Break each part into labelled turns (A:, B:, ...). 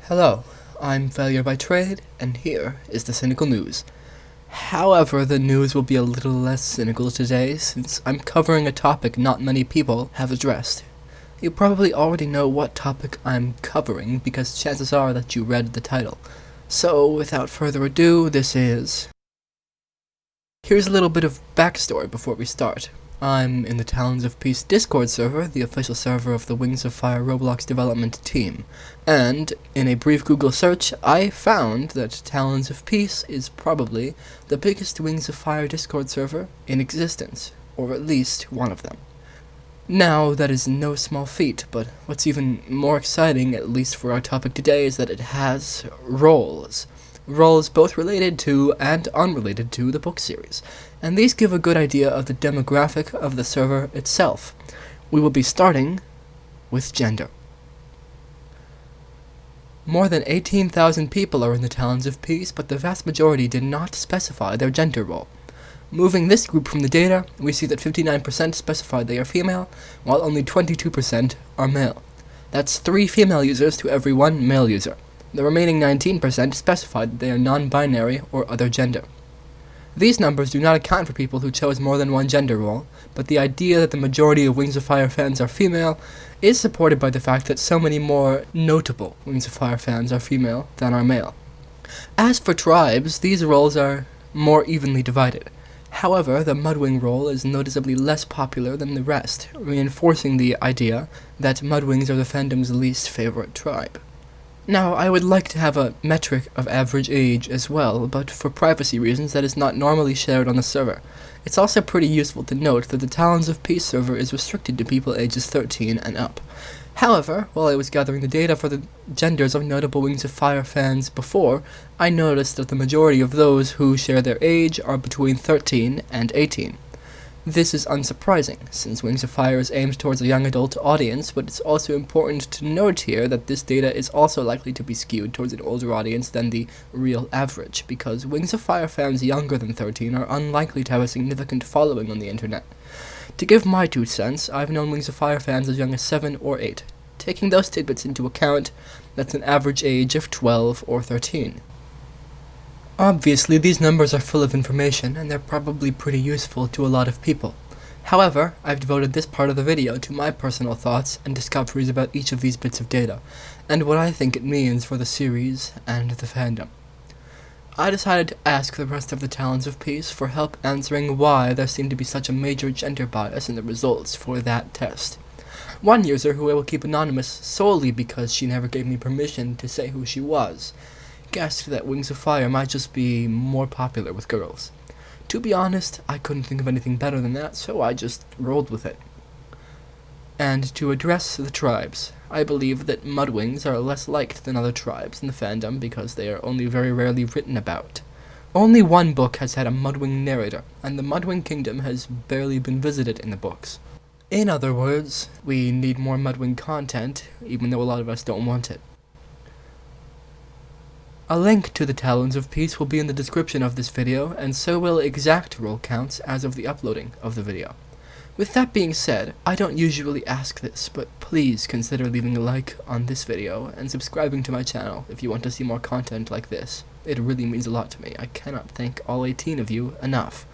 A: Hello, I'm Failure by Trade, and here is the cynical news. However, the news will be a little less cynical today, since I'm covering a topic not many people have addressed. You probably already know what topic I'm covering, because chances are that you read the title. So, without further ado, here's a little bit of backstory before we start. I'm in the Talons of Peace Discord server, the official server of the Wings of Fire Roblox development team, and in a brief Google search, I found that Talons of Peace is probably the biggest Wings of Fire Discord server in existence, or at least one of them. Now, that is no small feat, but what's even more exciting, at least for our topic today, is that it has roles. Roles both related to and unrelated to the book series, and these give a good idea of the demographic of the server itself. We will be starting with gender. More than 18,000 people are in the Talons of Peace, but the vast majority did not specify their gender role. Moving this group from the data, we see that 59% specified they are female, while only 22% are male. That's 3 female users to every 1 male user. The remaining 19% specified that they are non-binary or other gender. These numbers do not account for people who chose more than one gender role, but the idea that the majority of Wings of Fire fans are female is supported by the fact that so many more notable Wings of Fire fans are female than are male. As for tribes, these roles are more evenly divided. However, the MudWing role is noticeably less popular than the rest, reinforcing the idea that MudWings are the fandom's least favorite tribe. Now, I would like to have a metric of average age as well, but for privacy reasons that is not normally shared on the server. It's also pretty useful to note that the Talons of Peace server is restricted to people ages 13 and up. However, while I was gathering the data for the genders of notable Wings of Fire fans before, I noticed that the majority of those who share their age are between 13 and 18. This is unsurprising, since Wings of Fire is aimed towards a young adult audience, but it's also important to note here that this data is also likely to be skewed towards an older audience than the real average, because Wings of Fire fans younger than 13 are unlikely to have a significant following on the internet. To give my 2 cents, I've known Wings of Fire fans as young as 7 or 8. Taking those tidbits into account, that's an average age of 12 or 13. Obviously, these numbers are full of information, and they're probably pretty useful to a lot of people. However, I've devoted this part of the video to my personal thoughts and discoveries about each of these bits of data, and what I think it means for the series and the fandom. I decided to ask the rest of the Talons of Peace for help answering why there seemed to be such a major gender bias in the results for that test. One user, who I will keep anonymous solely because she never gave me permission to say who she was, guessed that Wings of Fire might just be more popular with girls. To be honest, I couldn't think of anything better than that, so I just rolled with it. And to address the tribes, I believe that MudWings are less liked than other tribes in the fandom because they are only very rarely written about. Only one book has had a MudWing narrator, and the MudWing kingdom has barely been visited in the books. In other words, we need more MudWing content, even though a lot of us don't want it. A link to the Talons of Peace will be in the description of this video, and so will exact roll counts as of the uploading of the video. With that being said, I don't usually ask this, but please consider leaving a like on this video and subscribing to my channel if you want to see more content like this. It really means a lot to me. I cannot thank all 18 of you enough.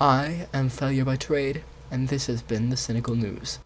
A: I am Failure by Trade, and this has been the Cynical News.